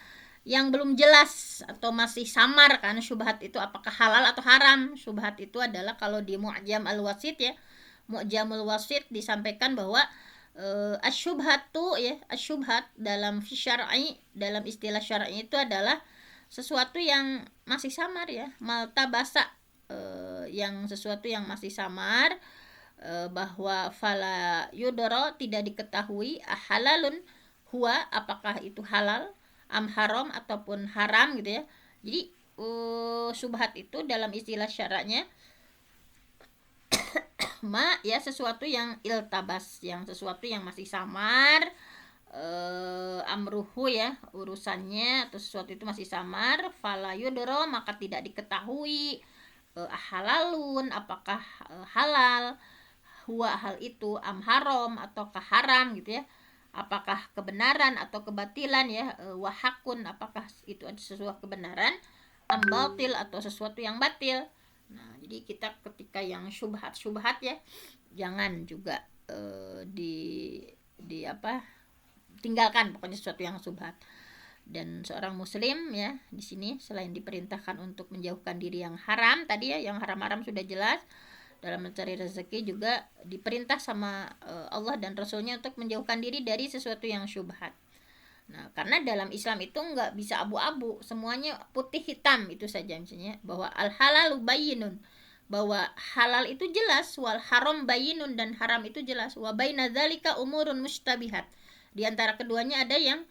yang belum jelas atau masih samar, kan syubhat itu apakah halal atau haram. Syubhat itu adalah kalau di Mu'jam al-Wasit ya, Mu'jamul Wasit disampaikan bahwa Asyubhatu ya, asyubhat dalam syar'i, dalam istilah syar'i itu adalah sesuatu yang masih samar ya, maltabasa, yang sesuatu yang masih samar, bahwa fala yudoro, tidak diketahui, halalun huwa, apakah itu halal, am haram ataupun haram gitu ya. Jadi syubhat itu dalam istilah syara'nya ma ya, sesuatu yang iltabas, yang sesuatu yang masih samar, amruhu ya, urusannya atau sesuatu itu masih samar, fala yudro, maka tidak diketahui, halalun, apakah halal, huwa, hal itu, am haram, ataukah haram gitu ya, apakah kebenaran atau kebatilan ya, wahakun, apakah itu ada sesuatu kebenaran, am batil, atau sesuatu yang batil. Nah, jadi kita ketika yang syubhat ya, jangan juga di apa, tinggalkan pokoknya sesuatu yang syubhat. Dan seorang muslim ya, di sini selain diperintahkan untuk menjauhkan diri yang haram tadi ya, yang haram-haram sudah jelas, dalam mencari rezeki juga diperintah sama Allah dan Rasulnya untuk menjauhkan diri dari sesuatu yang syubhat. Nah, karena dalam Islam itu nggak bisa abu-abu, semuanya putih hitam itu saja, misalnya bahwa al halalu bayyinun, bahwa halal itu jelas, wal haram bayyinun, dan haram itu jelas, wa baina dzalika umurun mustabihat, di antara keduanya ada yang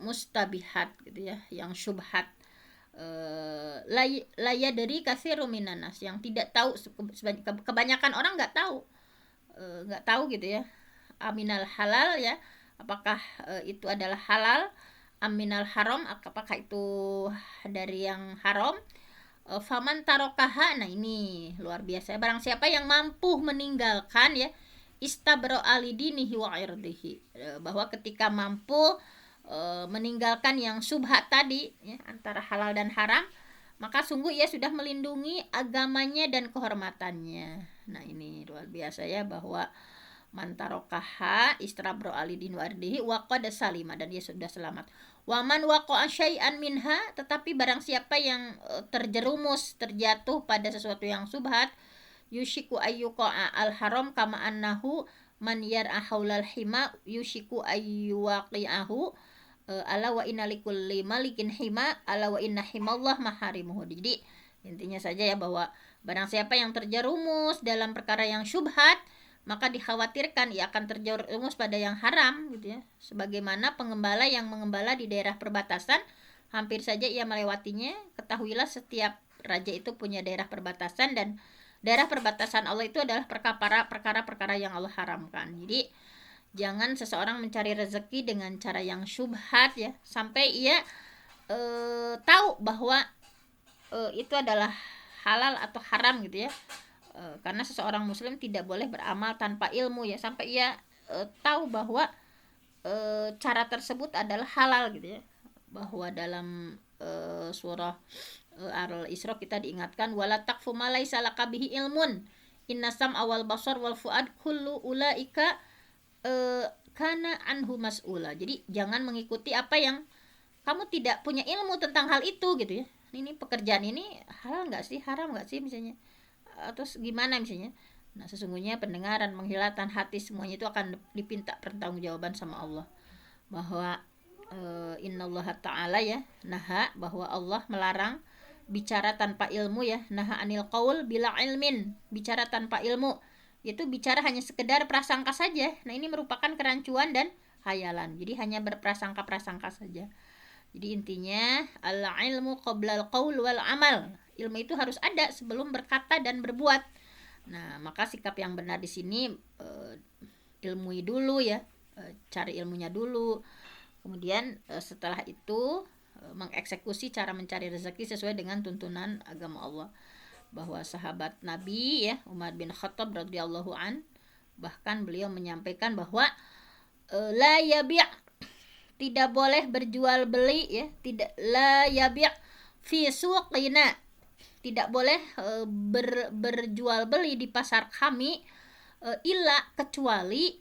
mustabihat gitu ya, yang syubhat, laya dari kasiru minanas, yang tidak tahu, kebanyakan orang nggak tahu gitu ya, aminal halal ya, apakah itu adalah halal, aminal haram, apakah itu dari yang haram. Faman tarokaha, nah ini luar biasa, barang siapa yang mampu meninggalkan ya, istabro alidinihi wa irdihi, bahwa ketika mampu meninggalkan yang subhat tadi ya, antara halal dan haram, maka sungguh ia sudah melindungi agamanya dan kehormatannya. Nah ini luar biasa ya, bahwa mantarokaha istrabro alidin wardihi waqad salima, dan dia sudah selamat. Waman waqa'a syai'an minha, tetapi barang siapa yang terjerumus, terjatuh pada sesuatu yang subhat, yushiku ayyuqa'a al haram kama annahu man yar'a haulal hima yushiku ayyuwaqi'ahu, ala wa inna likulli malikin hima, ala wa inna himallah maharimuhu. Jadi intinya saja ya, bahwa barang siapa yang terjerumus dalam perkara yang syubhat, maka dikhawatirkan ia akan terjerumus pada yang haram gitu ya. Sebagaimana pengembala yang mengembala di daerah perbatasan, hampir saja ia melewatinya. Ketahuilah setiap raja itu punya daerah perbatasan, dan daerah perbatasan Allah itu adalah perkara-perkara yang Allah haramkan. Jadi jangan seseorang mencari rezeki dengan cara yang syubhat ya, sampai ia tahu bahwa itu adalah halal atau haram gitu ya. Karena seseorang muslim tidak boleh beramal tanpa ilmu ya, sampai ia tahu bahwa cara tersebut adalah halal gitu ya. Bahwa dalam surah Al-Isra kita diingatkan, wala taqfu ma laisa laka bihi ilmun innasam awal basar wal fuad kullu ulaika kana anhu mas'ula. Jadi jangan mengikuti apa yang kamu tidak punya ilmu tentang hal itu gitu ya. Ini pekerjaan ini halal nggak sih, haram nggak sih misalnya, atau gimana misalnya. Nah sesungguhnya pendengaran, penglihatan, hati, semuanya itu akan dipinta pertanggungjawaban sama Allah. Bahwa innallaha ta'ala ya naha, bahwa Allah melarang bicara tanpa ilmu ya, naha anil qaul bila ilmin, bicara tanpa ilmu, itu bicara hanya sekedar prasangka saja. Nah ini merupakan kerancuan dan hayalan, jadi hanya berprasangka-prasangka saja. Jadi intinya al ilmu qoblal qaul wal amal, ilmu itu harus ada sebelum berkata dan berbuat. Nah maka sikap yang benar di sini, ilmui dulu ya, cari ilmunya dulu, kemudian setelah itu mengeksekusi cara mencari rezeki sesuai dengan tuntunan agama Allah. Bahwa sahabat Nabi ya, Umar bin Khattab radhiyallahu an, bahkan beliau menyampaikan bahwa la yabi', tidak boleh berjual beli ya, tidak, la yabi' fi suqina, tidak boleh berjual beli di pasar kami, illa, kecuali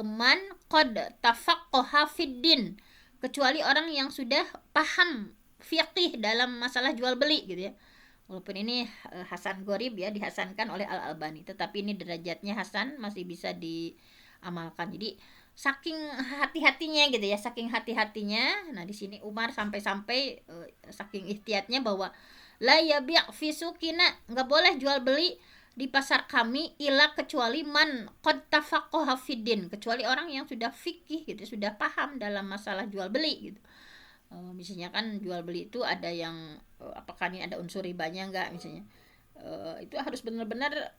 man qad tafaqqaha fid din, kecuali orang yang sudah paham fiqih dalam masalah jual beli gitu ya. Walaupun ini Hasan Gharib ya, dihasankan oleh Al Albani, tetapi ini derajatnya hasan, masih bisa amalkan. Jadi saking hati-hatinya gitu ya, saking hati-hatinya. Nah di sini Umar sampai-sampai saking ihtiyatnya bahwa la yabi' fi sukina, nggak boleh jual beli di pasar kami ila kecuali man qad tafaqaha fiddin, kecuali orang yang sudah fikih gitu, sudah paham dalam masalah jual beli gitu. Misalnya kan jual beli itu ada yang apakah ini ada unsur ribanya enggak misalnya. Itu harus benar-benar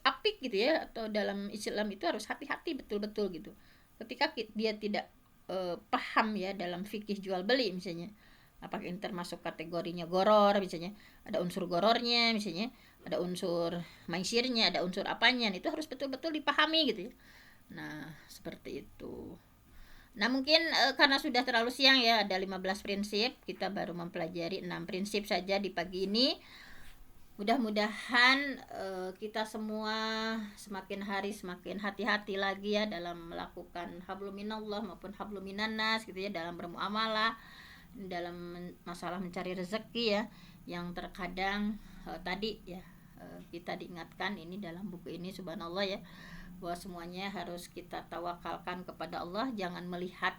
apik gitu ya, atau dalam Islam itu harus hati-hati betul-betul gitu. Ketika dia tidak paham ya dalam fikih jual beli misalnya, apakah ini termasuk kategorinya goror misalnya, ada unsur gorornya misalnya, ada unsur maisirnya, ada unsur apanya, itu harus betul-betul dipahami gitu ya. Nah seperti itu. Nah mungkin karena sudah terlalu siang ya, ada 15 prinsip, kita baru mempelajari 6 prinsip saja di pagi ini. Mudah-mudahan kita semua semakin hari semakin hati-hati lagi ya dalam melakukan hablum minallah maupun hablum minannas gitu ya, dalam bermuamalah, dalam masalah mencari rezeki ya, yang terkadang tadi ya kita diingatkan ini dalam buku ini subhanallah ya, bahwa semuanya harus kita tawakalkan kepada Allah, jangan melihat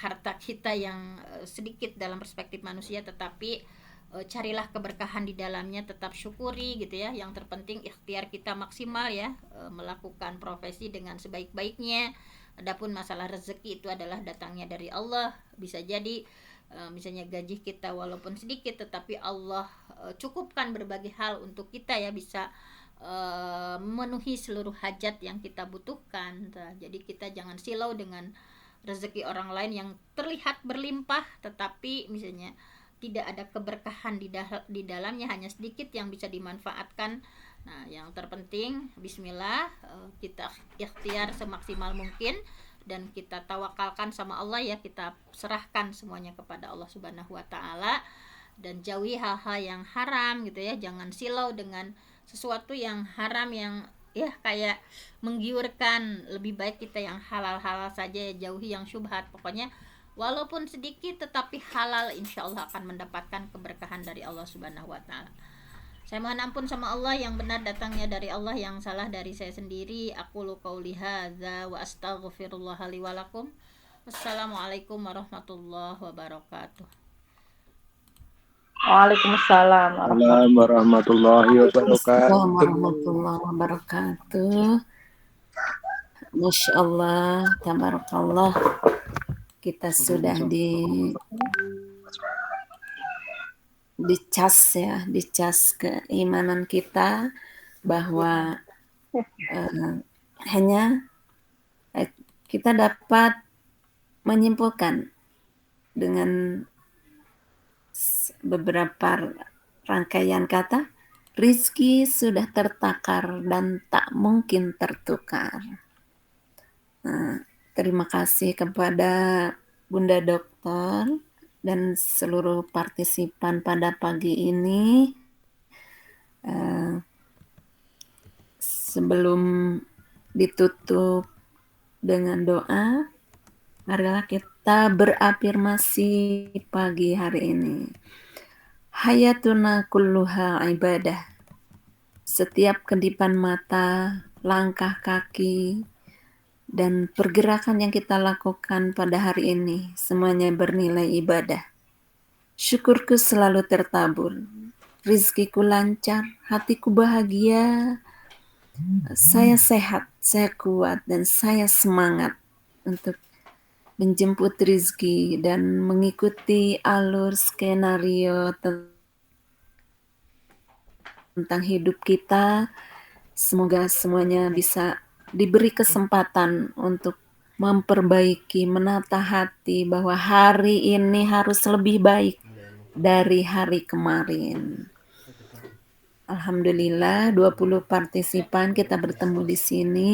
harta kita yang sedikit dalam perspektif manusia, tetapi carilah keberkahan di dalamnya, tetap syukuri gitu ya. Yang terpenting ikhtiar kita maksimal ya, melakukan profesi dengan sebaik-baiknya. Adapun masalah rezeki itu adalah datangnya dari Allah. Bisa jadi misalnya gaji kita walaupun sedikit, tetapi Allah cukupkan berbagai hal untuk kita ya, bisa memenuhi seluruh hajat yang kita butuhkan. Jadi kita jangan silau dengan rezeki orang lain yang terlihat berlimpah, tetapi misalnya tidak ada keberkahan di dalamnya, hanya sedikit yang bisa dimanfaatkan. Nah yang terpenting bismillah, kita ikhtiar semaksimal mungkin dan kita tawakalkan sama Allah ya, kita serahkan semuanya kepada Allah Subhanahu wa taala, dan jauhi hal-hal yang haram gitu ya. Jangan silau dengan sesuatu yang haram yang ya kayak menggiurkan. Lebih baik kita yang halal-halal saja ya, jauhi yang syubhat. Pokoknya walaupun sedikit tetapi halal, insya Allah akan mendapatkan keberkahan dari Allah Subhanahu wa taala. Saya mohon ampun sama Allah, yang benar datangnya dari Allah, yang salah dari saya sendiri. Aqulu qauli hadza wa astaghfirullah li wa lakum. Wassalamualaikum warahmatullahi wabarakatuh. Waalaikumsalam warahmatullahi wabarakatuh. Waalaikumsalam warahmatullahi wabarakatuh. Masya Allah, tabarakallah. Kita sudah dicas ya, dicas keimanan kita bahwa hanya kita dapat menyimpulkan dengan beberapa rangkaian kata, rizki sudah tertakar dan tak mungkin tertukar. Nah, terima kasih kepada Bunda Dokter dan seluruh partisipan pada pagi ini. Sebelum ditutup dengan doa, marilah kita berafirmasi pagi hari ini. Hayatuna kulluha ibadah. Setiap kedipan mata, langkah kaki, dan pergerakan yang kita lakukan pada hari ini semuanya bernilai ibadah. Syukurku selalu tertabur, rizkiku lancar, hatiku bahagia, saya sehat, saya kuat, dan saya semangat untuk menjemput rizki dan mengikuti alur skenario tentang hidup kita. Semoga semuanya bisa diberi kesempatan untuk memperbaiki, menata hati bahwa hari ini harus lebih baik dari hari kemarin. Alhamdulillah 20 partisipan kita bertemu di sini.